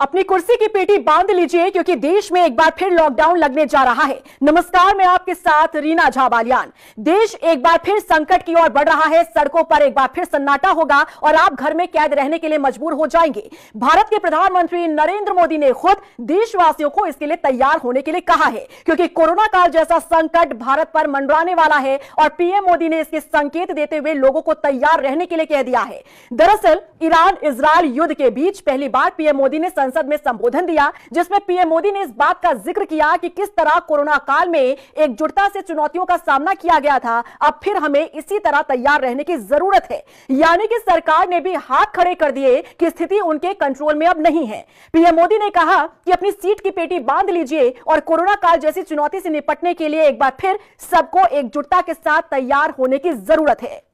अपनी कुर्सी की पेटी बांध लीजिए क्योंकि देश में एक बार फिर लॉकडाउन लगने जा रहा है। नमस्कार, मैं आपके साथ रीना झा बालियान। देश एक बार फिर संकट की ओर बढ़ रहा है। सड़कों पर एक बार फिर सन्नाटा होगा और आप घर में कैद रहने के लिए मजबूर हो जाएंगे। भारत के प्रधानमंत्री नरेंद्र मोदी ने खुद देशवासियों को इसके लिए तैयार होने के लिए कहा है क्योंकि कोरोना काल जैसा संकट भारत पर मंडराने वाला है और पीएम मोदी ने इसके संकेत देते हुए लोगों को तैयार रहने के लिए कह दिया है। दरअसल ईरान इजरायल युद्ध के बीच पहली बार पीएम मोदी ने संसद में संबोधन दिया, जिसमें पीएम मोदी ने इस बात का जिक्र किया कि किस तरह कोरोना काल में एकजुटता से चुनौतियों का सामना किया गया था। अब फिर हमें इसी तरह तैयार रहने की जरूरत है। यानी कि सरकार ने भी हाथ खड़े कर दिए कि स्थिति उनके कंट्रोल में अब नहीं है। पीएम मोदी ने कहा कि अपनी सीट की पेटी बांध लीजिए और कोरोना काल जैसी चुनौती से निपटने के लिए एक बार फिर सबको एकजुटता के साथ तैयार होने की जरूरत है।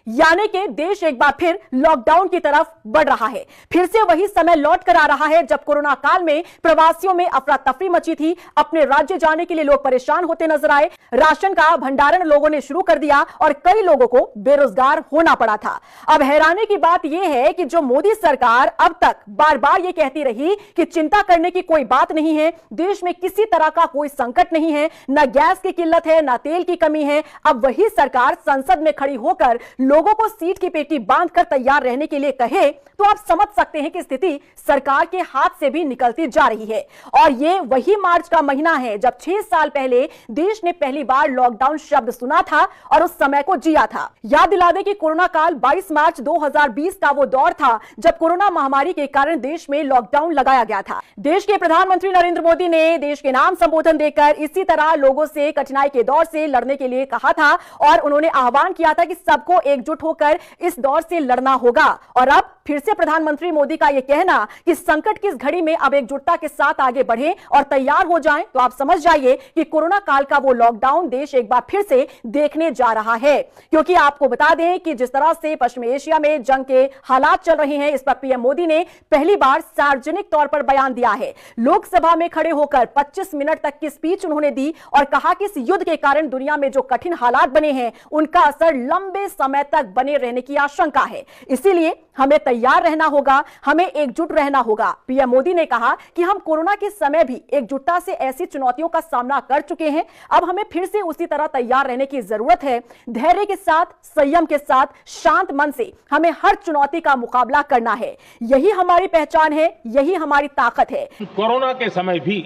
यानी कि देश एक बार फिर लॉकडाउन की तरफ बढ़ रहा है। फिर से वही समय लौट कर आ रहा है जब कोरोना काल में प्रवासियों में अफरा तफरी मची थी। अपने राज्य जाने के लिए लोग परेशान होते नजर आए। राशन का भंडारण लोगों ने शुरू कर दिया और कई लोगों को बेरोजगार होना पड़ा था। अब हैरानी की बात यह है कि जो मोदी सरकार अब तक बार बार यह कहती रही कि चिंता करने की कोई बात नहीं है, देश में किसी तरह का कोई संकट नहीं है, न गैस की किल्लत है, न तेल की कमी है, अब वही सरकार संसद में खड़ी होकर लोगों को सीट की पेटी बांधकर तैयार रहने के लिए कहे तो आप समझ सकते हैं कि स्थिति सरकार के हाथ से भी निकलती जा रही है। और ये वही मार्च का महीना है जब 6 साल पहले देश ने पहली बार लॉकडाउन शब्द सुना था और उस समय को जिया था। याद दिला दें कि कोरोना काल 22 मार्च 2020 का वो दौर था जब कोरोना महामारी के कारण देश में लॉकडाउन लगाया गया था। देश के प्रधानमंत्री नरेंद्र मोदी ने देश के नाम संबोधन देकर इसी तरह लोगों से कठिनाई के दौर से लड़ने के लिए कहा था और उन्होंने आह्वान किया था कि सबको एकजुट होकर इस दौर से लड़ना होगा। और अब फिर से प्रधानमंत्री मोदी का यह कहना कि संकट की इस घड़ी में अब एकजुटता के साथ आगे बढ़ें और तैयार हो जाएं, तो आप समझ जाइए कि कोरोना काल का वो लॉकडाउन देश एक बार फिर से देखने जा रहा है। क्योंकि आपको बता दें कि जिस तरह से पश्चिम एशिया में जंग के हालात चल रहे हैं, इस पर पीएम मोदी ने पहली बार सार्वजनिक तौर पर बयान दिया है। लोकसभा में खड़े होकर 25 मिनट तक की स्पीच उन्होंने दी और कहा कि इस युद्ध के कारण दुनिया में जो कठिन हालात बने हैं उनका असर लंबे समय तक बने रहने की आशंका है। इसीलिए हमें तैयार रहना होगा, हमें एकजुट रहना होगा। पीएम मोदी ने कहा कि हम कोरोना के समय भी एकजुटता से ऐसी चुनौतियों का सामना कर चुके हैं, अब हमें फिर से उसी तरह तैयार रहने की जरूरत है। धैर्य के साथ, संयम के साथ, शांत मन से हमें हर चुनौती का मुकाबला करना है। यही हमारी पहचान है, यही हमारी ताकत है। कोरोना के समय भी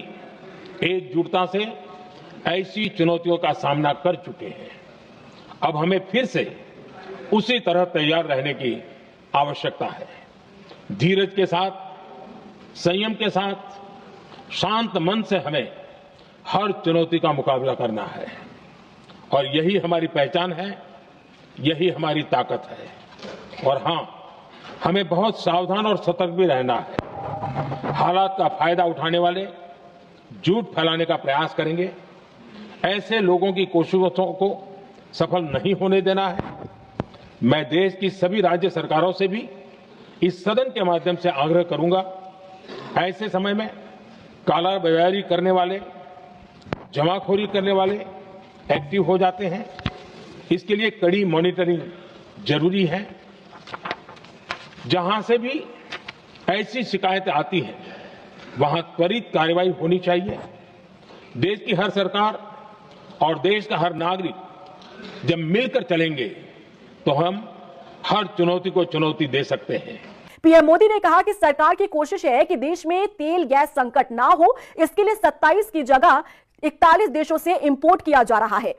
एकजुटता से ऐसी चुनौतियों का सामना कर चुके हैं। अब हमें फिर से उसी तरह तैयार रहने की आवश्यकता है। धीरज के साथ, संयम के साथ, शांत मन से हमें हर चुनौती का मुकाबला करना है और यही हमारी पहचान है, यही हमारी ताकत है। और हां, हमें बहुत सावधान और सतर्क भी रहना है। हालात का फायदा उठाने वाले झूठ फैलाने का प्रयास करेंगे, ऐसे लोगों की कोशिशों को सफल नहीं होने देना है। मैं देश की सभी राज्य सरकारों से भी इस सदन के माध्यम से आग्रह करूंगा, ऐसे समय में कालाबाजारी करने वाले, जमाखोरी करने वाले एक्टिव हो जाते हैं। इसके लिए कड़ी मॉनिटरिंग जरूरी है। जहां से भी ऐसी शिकायतें आती हैं वहां त्वरित कार्रवाई होनी चाहिए। देश की हर सरकार और देश का हर नागरिक जब मिलकर चलेंगे तो हम हर चुनौती को चुनौती दे सकते हैं। पीएम मोदी ने कहा कि सरकार की कोशिश है कि देश में तेल गैस संकट ना हो। इसके लिए 27 की जगह 41 देशों से इंपोर्ट किया जा रहा है।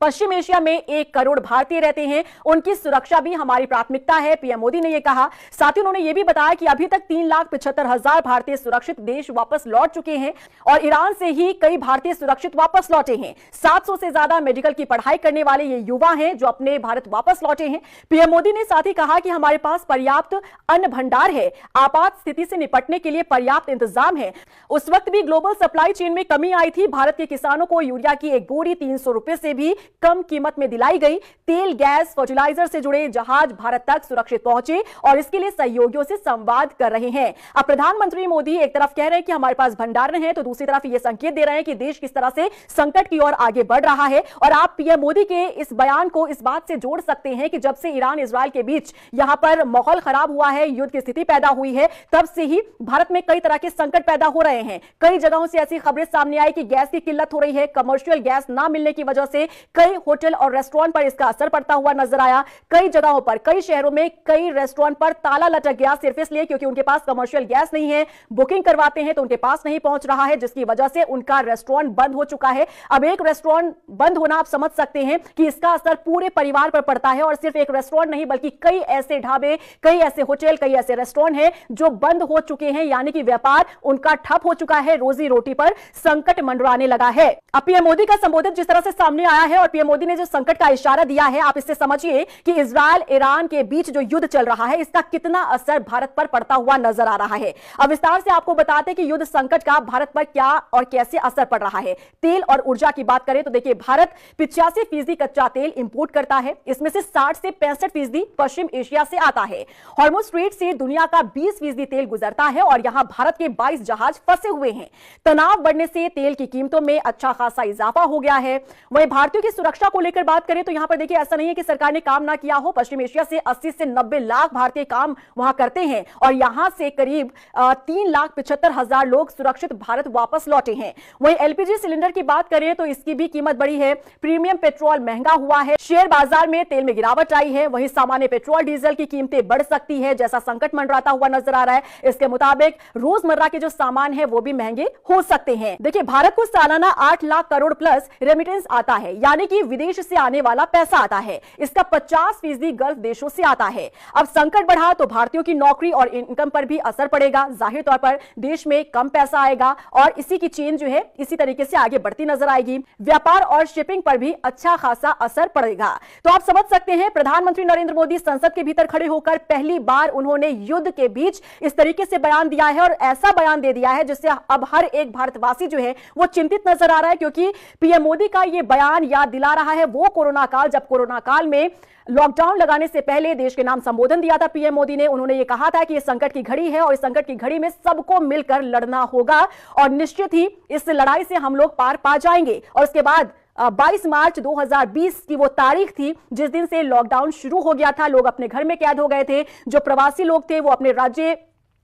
पश्चिम एशिया में 1 करोड़ भारतीय रहते हैं, उनकी सुरक्षा भी हमारी प्राथमिकता है, पीएम मोदी ने यह कहा। साथ ही उन्होंने यह भी बताया कि अभी तक 3,75,000 भारतीय सुरक्षित देश वापस लौट चुके हैं और ईरान से ही कई भारतीय सुरक्षित वापस लौटे हैं। 700 से ज्यादा मेडिकल की पढ़ाई करने वाले ये युवा हैं जो अपने भारत वापस लौटे हैं। पीएम मोदी ने साथ ही कहा कि हमारे पास पर्याप्त अन्न भंडार है, आपात स्थिति से निपटने के लिए पर्याप्त इंतजाम है। उस वक्त भी ग्लोबल सप्लाई चेन में कमी आई थी। भारत के किसानों को यूरिया की एक बोरी 300 रुपए से भी कम कीमत में दिलाई गई। तेल, गैस, फर्टिलाइजर से जुड़े जहाज भारत तक सुरक्षित पहुंचे और इसके लिए सहयोगियों से संवाद कर रहे हैं। अब प्रधानमंत्री मोदी एक तरफ कह रहे हैं कि हमारे पास भंडार हैं, तो दूसरी तरफ ये संकेत दे रहे हैं कि देश किस तरह से संकट की ओर आगे बढ़ रहा है। और आप पीएम मोदी के इस बयान को इस बात से जोड़ सकते हैं कि जब से ईरान इजरायल के बीच यहां पर माहौल खराब हुआ है, युद्ध की स्थिति पैदा हुई है, तब से ही भारत में कई तरह के संकट पैदा हो रहे हैं। कई जगहों से ऐसी खबरें सामने आई कि गैस की किल्लत हो रही है। कमर्शियल गैस ना मिलने की वजह से कई होटल और रेस्टोरेंट पर इसका असर पड़ता हुआ नजर आया। कई जगहों पर, कई शहरों में कई रेस्टोरेंट पर ताला लटक गया, सिर्फ इसलिए क्योंकि उनके पास कमर्शियल गैस नहीं है। बुकिंग करवाते हैं तो उनके पास नहीं पहुंच रहा है, जिसकी वजह से उनका रेस्टोरेंट बंद हो चुका है। अब एक रेस्टोरेंट बंद होना, आप समझ सकते हैं कि इसका असर पूरे परिवार पर पड़ता है। और सिर्फ एक रेस्टोरेंट नहीं, बल्कि कई ऐसे ढाबे, कई ऐसे होटल, कई ऐसे रेस्टोरेंट हैं जो बंद हो चुके हैं, यानी कि व्यापार उनका ठप हो चुका है। रोजी रोटी पर संकट मंडराने लगा है। अब पीएम मोदी का संबोधन जिस तरह से सामने आया है और पीएम मोदी ने जो संकट का इशारा दिया है, आप इससे समझिए कि इजरायल ईरान के बीच जो युद्ध चल रहा है, इसका कितना असर भारत पर पड़ता हुआ नजर आ रहा है। अब विस्तार से आपको बताते हैं कि युद्ध संकट का भारत पर क्या और कैसे असर पड़ रहा है। तेल और ऊर्जा की बात करें तो देखिए, भारत 85% कच्चा तेल इंपोर्ट करता है। इसमें से 60 से 65% पश्चिम एशिया से आता है। हॉर्मुज स्ट्रेट से दुनिया का 20% तेल गुजरता है और यहां भारत के 22 जहाज फंसे हुए हैं। तनाव बढ़ने से तेल की कीमतों में अच्छा खासा इजाफा हो गया है। वहीं भारतीयों की सुरक्षा को लेकर बात करें तो यहां पर देखिए, ऐसा नहीं है कि सरकार ने काम ना किया हो। पश्चिम एशिया से 80 से 90 लाख भारतीय काम वहां करते हैं और यहां से करीब 3,75,000 लोग सुरक्षित भारत वापस लौटे हैं। वहीं एलपीजी सिलेंडर की बात करें तो इसकी भी कीमत बढ़ी है। प्रीमियम पेट्रोल महंगा हुआ है। शेयर बाजार में तेल में गिरावट आई है। वहीं सामान्य पेट्रोल डीजल की कीमतें बढ़ सकती है, जैसा संकट मंडराता हुआ नजर आ रहा है। इसके मुताबिक रोजमर्रा के जो सामान है वो भी महंगे हो सकते हैं। देखिए, भारत को सालाना 8 लाख करोड़ प्लस रेमिटेंस आता है, यानी कि विदेश से आने वाला पैसा आता है। इसका 50% गल्फ देशों से आता है। अब संकट बढ़ा तो भारतीयों की नौकरी और इनकम पर भी असर पड़ेगा। जाहिर तौर पर देश में कम पैसा आएगा और इसी की चेन जो है इसी तरीके से आगे बढ़ती नजर आएगी। व्यापार और शिपिंग पर भी अच्छा खासा असर पड़ेगा। तो आप समझ सकते हैं, प्रधानमंत्री नरेंद्र मोदी संसद के भीतर खड़े होकर पहली बार उन्होंने युद्ध के बीच इस तरीके से बयान दिया है और ऐसा बयान दे दिया है जिससे अब हर एक भारतवासी जो है वो चिंतित नजर आ रहा है, क्योंकि पीएम मोदी का ये बयान याद दिला रहा है वो कोरोना काल, जब कोरोना काल में लॉकडाउन लगाने से पहले देश के नाम संबोधन दिया था पीएम मोदी ने। उन्होंने ये कहा था कि ये संकट की घड़ी है और इस संकट की घड़ी में सबको मिलकर लड़ना होगा और निश्चित ही इस लड़ाई से हम लोग पार पा जाएंगे। और उसके बाद 22 मार्च 2020 की वो तारीख थी जिस दिन से लॉकडाउन शुरू हो गया था। लोग अपने घर में कैद हो गए थे। जो प्रवासी लोग थे वो अपने राज्य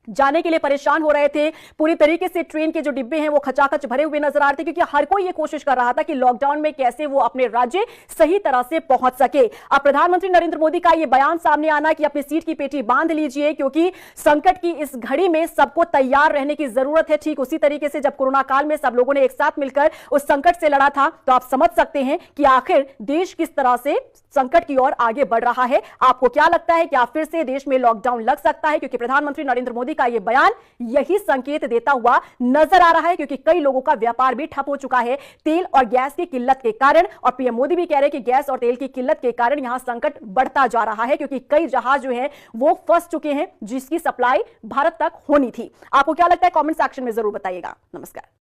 जाने के लिए परेशान हो रहे थे। पूरी तरीके से ट्रेन के जो डिब्बे हैं वो खचाखच भरे हुए नजर आ रहे थे, क्योंकि हर कोई ये कोशिश कर रहा था कि लॉकडाउन में कैसे वो अपने राज्य सही तरह से पहुंच सके। अब प्रधानमंत्री नरेंद्र मोदी का ये बयान सामने आना कि अपनी सीट की पेटी बांध लीजिए, क्योंकि संकट की इस घड़ी में सबको तैयार रहने की जरूरत है। ठीक उसी तरीके से जब कोरोना काल में सब लोगों ने एक साथ मिलकर उस संकट से लड़ा था, तो आप समझ सकते हैं कि आखिर देश किस तरह से संकट की ओर आगे बढ़ रहा है। आपको क्या लगता है, क्या फिर से देश में लॉकडाउन लग सकता है? क्योंकि प्रधानमंत्री नरेंद्र मोदी का यह बयान यही संकेत देता हुआ नजर आ रहा है, क्योंकि कई लोगों का व्यापार भी ठप हो चुका है तेल और गैस की किल्लत के कारण। और पीएम मोदी भी कह रहे हैं कि गैस और तेल की किल्लत के कारण यहां संकट बढ़ता जा रहा है, क्योंकि कई जहाज जो हैं वो फंस चुके हैं जिसकी सप्लाई भारत तक होनी थी। आपको क्या लगता है, कमेंट सेक्शन में जरूर बताइएगा। नमस्कार।